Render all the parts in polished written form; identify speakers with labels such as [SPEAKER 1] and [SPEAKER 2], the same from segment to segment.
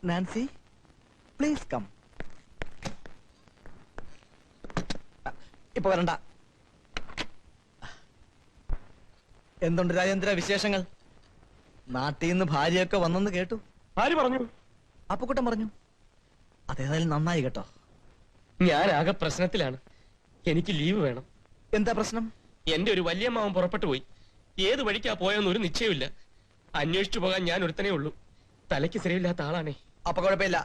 [SPEAKER 1] Nancy, please come. ഇപ്പൊ വരണ്ട. എന്തുണ്ട് രാജേന്ദ്ര വിശേഷങ്ങൾ? നാട്ടിൽ നിന്ന് ഭാര്യയൊക്കെ വന്നെന്ന് കേട്ടു.
[SPEAKER 2] ആര് പറഞ്ഞു?
[SPEAKER 1] അപ്പുക്കുട്ടൻ പറഞ്ഞു. അതേതായാലും നന്നായി കേട്ടോ.
[SPEAKER 2] ഞാൻ ആകെ പ്രശ്നത്തിലാണ്. എനിക്ക് ലീവ് വേണം.
[SPEAKER 1] എന്താ പ്രശ്നം?
[SPEAKER 2] എന്റെ ഒരു വല്യമ്മാവൻ പുറപ്പെട്ടു പോയി. ഏത് വഴിക്കാ പോയെന്ന് ഒരു നിശ്ചയമില്ല. അന്വേഷിച്ചു പോകാൻ ഞാൻ ഒരുത്തനേ ഉള്ളൂ. തലയ്ക്ക് സ്ഥിരമില്ലാത്ത ആളാണേ.
[SPEAKER 1] അപ്പൊ കുഴപ്പമില്ല,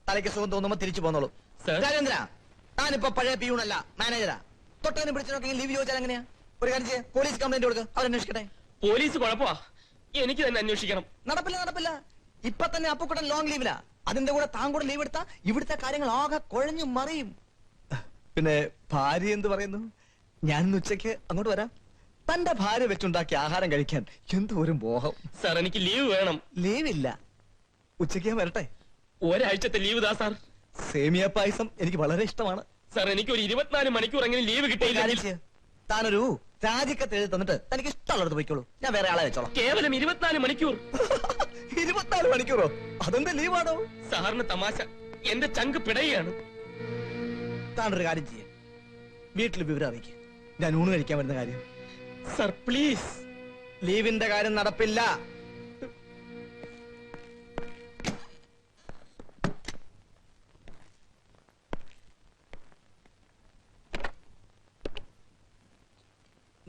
[SPEAKER 1] തലയ്ക്ക് സുഖം തോന്നുമ്പോ തിരിച്ചു പോന്നോളൂ.
[SPEAKER 2] സർ,
[SPEAKER 1] രാജേന്ദ്ര, താനിപ്പോ പഴയ പിയൂണല്ല, മാനേജരാ. തൊട്ടതിന് പിടിച്ചൊക്കെ ലീവ് ചോദിച്ചാൽ എങ്ങനെയാ? ഒരു കാര്യം ചെയ്യ്, പോലീസ് കംപ്ലൈന്റ് കൊടുക്കുക, അവരന്വേഷിക്കട്ടെ.
[SPEAKER 2] പോലീസ് കുഴപ്പമാ, എനിക്ക് തന്നെ അന്വേഷിക്കണം.
[SPEAKER 1] നടപ്പില്ല. ഇപ്പൊ തന്നെ അപ്പുക്കുട്ടൻ ലോങ് ലീവിലാ. അതിന്റെ കൂടെ താൻ കൂടെ ലീവ് എടുത്താ ഇവിടുത്തെ കാര്യങ്ങൾ ആകെ കുഴഞ്ഞു മറിയും. പിന്നെ ഭാര്യ എന്ത് പറയുന്നു? ഞാനിന്ന് ഉച്ചയ്ക്ക് അങ്ങോട്ട് വരാം. തന്റെ ഭാര്യ വെച്ചുണ്ടാക്കിയ ആഹാരം കഴിക്കാൻ എന്തോ ഒരു മോഹം.
[SPEAKER 2] സാർ, എനിക്ക് ലീവ് വേണം.
[SPEAKER 1] ലീവില്ല, ഉച്ചയ്ക്ക് ഞാൻ വരട്ടെ.
[SPEAKER 2] ഒരാഴ്ചത്തെ ലീവ് താ സാർ.
[SPEAKER 1] സേമിയ പായസം എനിക്ക് വളരെ ഇഷ്ടമാണ്.
[SPEAKER 2] സാർ, എനിക്ക് ഒരു 24 മണിക്കൂർ എങ്ങനെ ലീവ് കിട്ടിയില്ല.
[SPEAKER 1] താനൊരു രാജിക്കത്ത് എഴുതി തന്നിട്ട് തനിക്ക് ഇഷ്ടമുള്ളത് പോയിക്കോളൂ. ഞാൻ വേറെ ആളെ വെച്ചോളാം.
[SPEAKER 2] കേവലം 24 മണിക്കൂർ?
[SPEAKER 1] 24 മണിക്കൂറോ? അതെന്താ ലീവാണോ?
[SPEAKER 2] സാറിന് തമാശ, എന്റെ ചങ്ക് പിടയാണ്.
[SPEAKER 1] താനൊരു കാര്യം ചെയ്യ, വീട്ടിൽ വിവരം അറിയിക്കുക. ഞാൻ ഊണ് കഴിക്കാൻ വരുന്ന കാര്യം.
[SPEAKER 2] Sir please.
[SPEAKER 1] ലീവിന്റെ കാര്യം നടപ്പില്ല.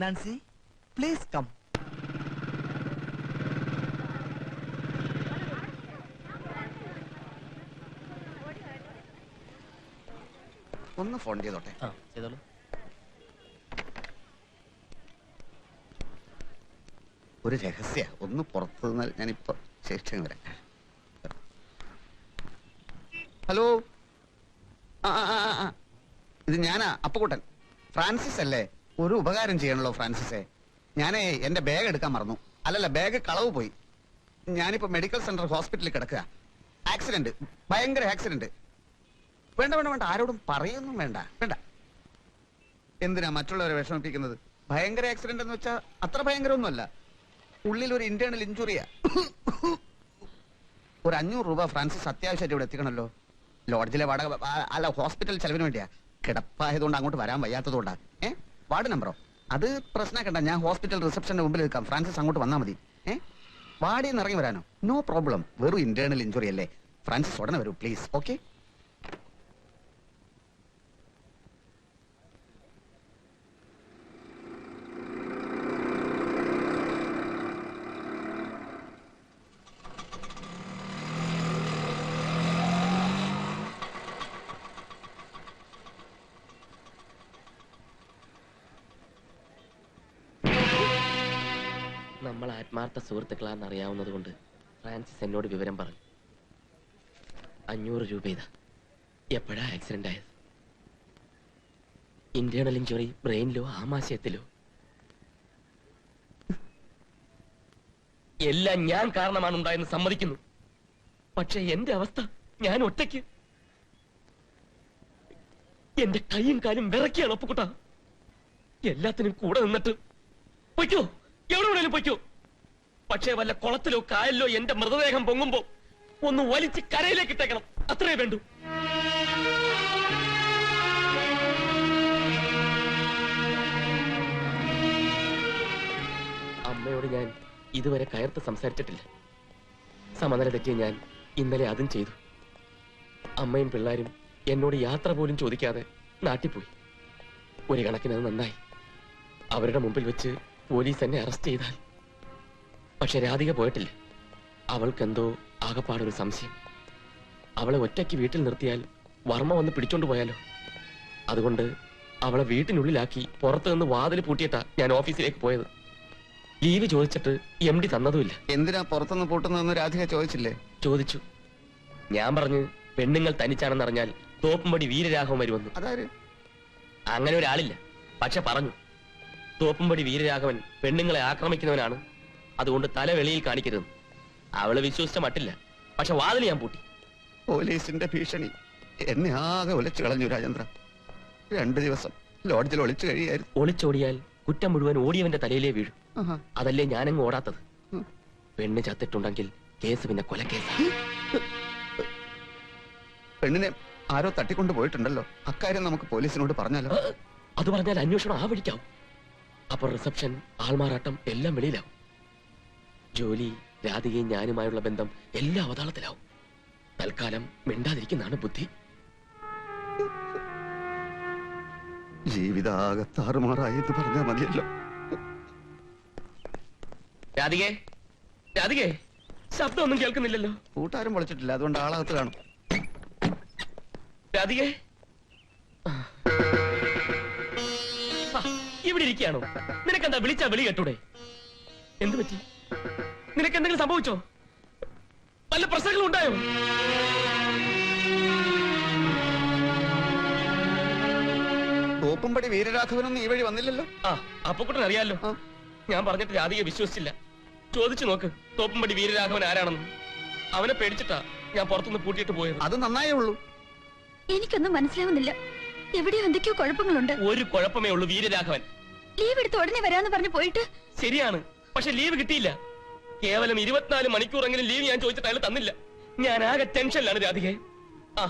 [SPEAKER 1] Nancy, please come.
[SPEAKER 3] ഒന്ന് ഫോൺ ചെയ്തോട്ടെ.
[SPEAKER 2] ചെയ്തോളൂ.
[SPEAKER 3] ഒരു രഹസ്യ ഒന്ന് പുറത്തു നിന്നാൽ ഞാനിപ്പോ ശേഷം വരാം. ഹലോ, ഇത് ഞാനാ അപ്പുക്കുട്ടൻ. ഫ്രാൻസിസ് അല്ലേ? ഒരു ഉപകാരം ചെയ്യണല്ലോ ഫ്രാൻസിസേ. ഞാനേ എന്റെ ബാഗ് എടുക്കാൻ മറന്നു. അല്ലല്ല, ബാഗ് കളവ് പോയി. ഞാനിപ്പോ മെഡിക്കൽ സെന്റർ ഹോസ്പിറ്റലിൽ കിടക്കുക. ആക്സിഡന്റ്, ഭയങ്കര ആക്സിഡന്റ്. വേണ്ട, ആരോടും പറയൊന്നും വേണ്ട. എന്തിനാ മറ്റുള്ളവരെ വിഷമിപ്പിക്കുന്നത്? ഭയങ്കര ആക്സിഡന്റ് എന്ന് വെച്ചാൽ അത്ര ഭയങ്കരമൊന്നുമല്ല. ഉള്ളിൽ ഒരു ഇന്റേണൽ ഇഞ്ചുറിയാ. ഒരു 500 രൂപ ഫ്രാൻസിസ് അത്യാവശ്യമായിട്ട് ഇവിടെ എത്തിക്കണല്ലോ. ലോഡ്ജിലെ വാടക അല്ല, ഹോസ്പിറ്റൽ ചെലവിന് വേണ്ടിയാ. കിടപ്പായതുകൊണ്ട് അങ്ങോട്ട് വരാൻ വയ്യാത്തതുകൊണ്ടാ. വാർഡ് നമ്പറോ? അത് പ്രശ്നമാക്കണ്ട, ഞാൻ ഹോസ്പിറ്റൽ റിസപ്ഷന്റെ മുമ്പിൽ നിൽക്കാം. ഫ്രാൻസിസ് അങ്ങോട്ട് വന്നാൽ മതി. വാർഡിൽ നിന്ന് ഇറങ്ങി വരാനോ? No problem. വെറും ഇന്റേണൽ ഇഞ്ചുറി അല്ലേ. ഫ്രാൻസിസ് ഉടനെ വരൂ പ്ലീസ്. ഓക്കെ?
[SPEAKER 2] നമ്മൾ ആത്മാർത്ഥ സുഹൃത്തുക്കളാന്ന് അറിയാവുന്നത് കൊണ്ട് ഫ്രാൻസിസ് എന്നോട് വിവരം പറഞ്ഞു. 500 രൂപ ഇതാ. എപ്പോഴാ ആക്സിഡന്റ് ആയത്? ഇന്റേണൽ ഇഞ്ചുറി ബ്രെയിനിലോ ആമാശയത്തിലോ? എല്ലാം ഞാൻ കാരണമാണ് ഉണ്ടായെന്ന് സമ്മതിക്കുന്നു. പക്ഷെ എന്റെ അവസ്ഥ, ഞാൻ ഒറ്റയ്ക്ക്. എന്റെ കൈയും കാലും വിറക്കിയാണ് ഒപ്പുകുട്ട. എല്ലാത്തിനും കൂടെ നിന്നിട്ട് പൊയ്ക്കോ, എവിടെ വേണേലും പൊയ്ക്കോ. പക്ഷേ വല്ല കുളത്തിലോ കായലിലോ എന്റെ മൃതദേഹം പൊങ്ങുമ്പോ ഒന്ന് വലിച്ച് കരയിലേക്ക് ഇട്ടേക്കണം. അത്രേ വേണ്ടു. അമ്മയോട് ഞാൻ ഇതുവരെ കയർത്ത് സംസാരിച്ചിട്ടില്ല. സമനില തെറ്റിയ ഞാൻ ഇന്നലെ അതും ചെയ്തു. അമ്മയും പിള്ളേരും എന്നോട് യാത്ര പോലും ചോദിക്കാതെ നാട്ടിപ്പോയി. ഒരു കണക്കിന് അത് നന്നായി. അവരുടെ മുമ്പിൽ വെച്ച് പോലീസ് എന്നെ അറസ്റ്റ് ചെയ്താൽ. പക്ഷെ രാധിക പോയിട്ടില്ല. അവൾക്കെന്തോ ആകപ്പാടൊരു സംശയം. അവളെ ഒറ്റയ്ക്ക് വീട്ടിൽ നിർത്തിയാൽ വർമ്മ വന്ന് പിടിച്ചോണ്ട് പോയാലോ. അതുകൊണ്ട് അവളെ വീട്ടിനുള്ളിലാക്കി പുറത്തു നിന്ന് വാതിൽ പൂട്ടിയിട്ടാ ഞാൻ ഓഫീസിലേക്ക് പോയത്. ലീവ് ചോദിച്ചിട്ട് MD തന്നതുമില്ല.
[SPEAKER 3] എന്തിനാ പുറത്തുനിന്ന് പൂട്ടുന്നതെന്ന് രാധിക ചോദിച്ചില്ലേ?
[SPEAKER 2] ചോദിച്ചു. ഞാൻ പറഞ്ഞു പെണ്ണുങ്ങൾ തനിച്ചാണെന്നറിഞ്ഞാൽ തോപ്പുംപടി വീരരാഘവൻ വരുമെന്ന്.
[SPEAKER 3] അതാര്?
[SPEAKER 2] അങ്ങനെ ഒരാളില്ല. പക്ഷെ പറഞ്ഞു, തോപ്പുംപടി വീരരാഘവൻ പെണ്ണുങ്ങളെ ആക്രമിക്കുന്നവനാണ്, അതുകൊണ്ട് തല വെളിയിൽ കാണിക്കരുത്. അവള് വിശ്വസിച്ച മട്ടില്ല. പക്ഷെ വാതിൽ ഞാൻ പൂട്ടി.
[SPEAKER 3] പോലീസിന്റെ ഭീഷണി എന്നെ ആകെ ഒലിച്ചു കളഞ്ഞു രാജേന്ദ്ര. 2 ദിവസം ലോഡ്ജിൽ ഒളിച്ചു കഴിയായിരുന്നു.
[SPEAKER 2] ഒളിച്ചോടിയാൽ കുറ്റം മുഴുവൻ ഓടിയവന്റെ തലയിലേ വീഴും. അതല്ലേ ഞാനങ്ങ് ഓടാത്തത്. പെണ്ണ് ചത്തിട്ടുണ്ടെങ്കിൽ കേസ് പിന്നെ കൊലക്കേസ്.
[SPEAKER 3] പെണ്ണിനെ ആരോ തട്ടിക്കൊണ്ട് പോയിട്ടുണ്ടല്ലോ. അക്കാര്യം നമുക്ക് പോലീസിനോട് പറഞ്ഞാലോ?
[SPEAKER 2] അത് പറഞ്ഞാൽ അന്വേഷണം ആ വഴിക്കാവും. അപ്പൊ റിസപ്ഷൻ, ആൾമാറാട്ടം എല്ലാം വെളിയിലാവും. ജോലി, രാധികയും ഞാനുമായുള്ള ബന്ധം എല്ലാം അവതാളത്തിലാവും. തൽക്കാലം മിണ്ടാതിരിക്കുന്നതാണ് ബുദ്ധി.
[SPEAKER 3] ജീവിതാകെ താറുമാറായി എന്ന് പറഞ്ഞാൽ മതിയല്ലോ.
[SPEAKER 2] രാധികേ, രാധികേ, ശബ്ദമൊന്നും കേൾക്കുന്നില്ലല്ലോ.
[SPEAKER 3] കൂട്ടാരും പൊളിച്ചിട്ടില്ല, അതുകൊണ്ട് ആളകത്ത് കാണും.
[SPEAKER 2] രാധികേ, ഇവിടെ ഇരിക്കുകയാണോ? നിനക്കെന്താ വിളിച്ചാ വിളി കേട്ടൂടെ? എന്തു പറ്റി? നിനക്ക് എന്തെങ്കിലും സംഭവിച്ചോ? വല്ല പ്രശ്നങ്ങളും ഉണ്ടായോ?
[SPEAKER 3] തോപ്പുംപടി വീരരാഘവനൊന്നും ഈ വഴി വന്നില്ലല്ലോ.
[SPEAKER 2] ആ, അപ്പുക്കുട്ടൻ അറിയാലോ. ഞാൻ പറഞ്ഞിട്ട് രാധിക വിശ്വസിച്ചില്ല. ചോദിച്ചു നോക്ക് തോപ്പുംപടി വീരരാഘവൻ ആരാണെന്ന്. അവനെ പേടിച്ചിട്ടാ ഞാൻ പുറത്തുനിന്ന് പൂട്ടിയിട്ട് പോയത്.
[SPEAKER 3] അത് നന്നായേ ഉള്ളൂ.
[SPEAKER 4] എനിക്കൊന്നും മനസ്സിലാവുന്നില്ല. എവിടെയോ എന്തൊക്കെയോ കുഴപ്പങ്ങളുണ്ട്.
[SPEAKER 2] ഒരു കുഴപ്പമേ ഉള്ളൂ, വീരരാഘവൻ.
[SPEAKER 4] ലീവ് എടുത്ത് ഉടനെ വരാന്ന് പറഞ്ഞു പോയിട്ട്.
[SPEAKER 2] ശരിയാണ്, പക്ഷെ ലീവ് കിട്ടിയില്ല. കേവലം 24 മണിക്കൂറെങ്കിലും ലീവ് ഞാൻ ചോദിച്ചിട്ട് അയാൾ തന്നില്ല. ഞാൻ ആകെ ടെൻഷനിലാണ് രാധികെ. ആ,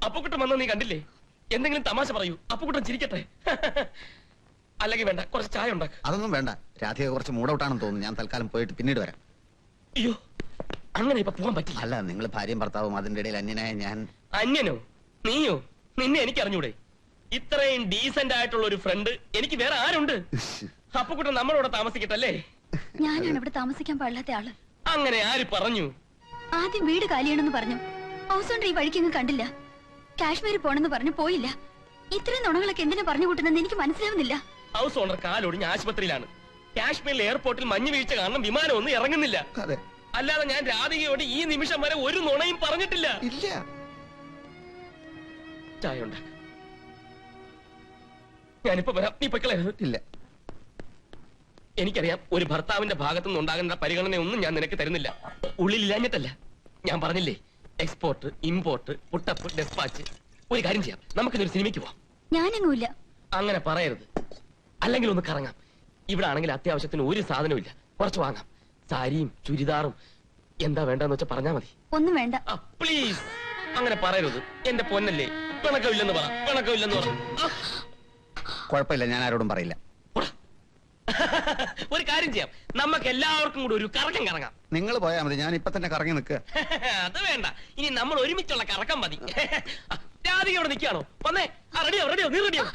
[SPEAKER 2] അപ്പുക്കുട്ടൻ വന്നത് നീ കണ്ടില്ലേ? എന്തെങ്കിലും തമാശ പറയൂ, അപ്പുക്കുട്ടൻ ചിരിക്കട്ടെ. അല്ലെങ്കിൽ വേണ്ട, കുറച്ച് ചായ ഉണ്ടാക്ക്.
[SPEAKER 3] അതൊന്നും വേണ്ട, രാധിക കുറച്ച് മൂടൗട്ടാണെന്ന് തോന്നുന്നു. ഞാൻ തൽക്കാലം പോയിട്ട് പിന്നീട് വരാം.
[SPEAKER 2] അയ്യോ, അങ്ങനെ ഇപ്പൊ പോകാൻ പറ്റില്ല.
[SPEAKER 3] അല്ല, നിങ്ങൾ ഭാര്യയും ഭർത്താവും, അതിന്റെ ഇടയിൽ അന്യനായ ഞാൻ.
[SPEAKER 2] അന്യനോ? നീയോ? നിന്നെ എനിക്ക് അറിഞ്ഞൂടെ? ഇത്രയും ഡീസന്റ് ആയിട്ടുള്ള ഒരു ഫ്രണ്ട് എനിക്ക് വേറെ ആരുണ്ട്? അപ്പുക്കുട്ടൻ നമ്മളോട് താമസിക്കട്ടല്ലേ?
[SPEAKER 4] ഞാനാണ് ഇവിടെ താമസിക്കാൻ പാടില്ലാത്ത ആള്.
[SPEAKER 2] അങ്ങനെ ആര് പറഞ്ഞു?
[SPEAKER 4] ആദ്യം വീട് കാലിയാണെന്ന് പറഞ്ഞു. ഹൗസ് ഓണർ ഈ വഴിക്കൊന്നും കണ്ടില്ല. കാശ്മീരിൽ പോണെന്ന് പറഞ്ഞു പോയില്ല. ഇത്രയും നുണകളൊക്കെ എന്തിനാ പറഞ്ഞു കൂട്ടുന്നെന്ന് എനിക്ക് മനസ്സിലാവുന്നില്ല.
[SPEAKER 2] ഹൗസ് ഓണർ കാലൊടിഞ്ഞ് ആശുപത്രിയിലാണ്. കാശ്മീരിലെ എയർപോർട്ടിൽ മഞ്ഞ് വീഴ്ച കാരണം വിമാനം ഒന്നും ഇറങ്ങുന്നില്ല.
[SPEAKER 3] അതെ,
[SPEAKER 2] അല്ലാതെ ഞാൻ രാധികയോട് ഈ നിമിഷം വരെ ഒരു നുണയും പറഞ്ഞിട്ടില്ല.
[SPEAKER 3] ഇല്ല.
[SPEAKER 2] ചായ ഉണ്ടാക്ക. ഞാനിപ്പോ വരാം, നീ പൊയ്ക്കളയരുത്.
[SPEAKER 3] ഇല്ല.
[SPEAKER 2] എനിക്കറിയാം, ഒരു ഭർത്താവിന്റെ ഭാഗത്തു നിന്ന് ഉണ്ടാകുന്ന പരിഗണനയൊന്നും ഞാൻ നിനക്ക് തരുന്നില്ല. ഉള്ളിലില്ലാഞ്ഞിട്ടല്ല. ഞാൻ പറഞ്ഞില്ലേ, എക്സ്പോർട്ട്, ഇമ്പോർട്ട്, പുട്ടപ്പ്, ഡെസ്പാച്ച്. ഒരു കാര്യം ചെയ്യാം, നമുക്കിന്നൊരു സിനിമയ്ക്ക് പോവാം.
[SPEAKER 4] ഞാനെങ്ങുമില്ല.
[SPEAKER 2] അങ്ങനെ പറയരുത്. അല്ലെങ്കിൽ ഒന്ന് കറങ്ങാം. ഇവിടെ ആണെങ്കിൽ അത്യാവശ്യത്തിന് ഒരു സാധനവും ഇല്ല. കുറച്ച് വാങ്ങാം. സാരിയും ചുരിദാറും എന്താ വേണ്ടെന്ന് വെച്ചാൽ പറഞ്ഞാ മതി.
[SPEAKER 4] ഒന്നും വേണ്ട.
[SPEAKER 2] പ്ലീസ്, അങ്ങനെ പറയരുത്. എന്റെ പൊന്നല്ലേ, പിണക്കമില്ലെന്ന് പറ, പിണക്കമില്ലെന്ന് പറ.
[SPEAKER 3] കുഴപ്പമില്ല, ഞാൻ ആരോടും പറയില്ല.
[SPEAKER 2] ഒരു കാര്യം ചെയ്യാം, നമുക്ക് എല്ലാവർക്കും കൂടി ഒരു കറക്കം കറങ്ങാം.
[SPEAKER 3] നിങ്ങൾ പോയാൽ മതി, ഞാൻ ഇപ്പൊ തന്നെ കറങ്ങി നിൽക്കുക.
[SPEAKER 2] അത് വേണ്ട, ഇനി നമ്മൾ ഒരുമിച്ചുള്ള കറക്കം മതി. രാധിക ഇവിടെ നിൽക്കുകയാണോ? വന്നേ. റെഡിയോ, റെഡിയോ, നീ റെഡിയോ?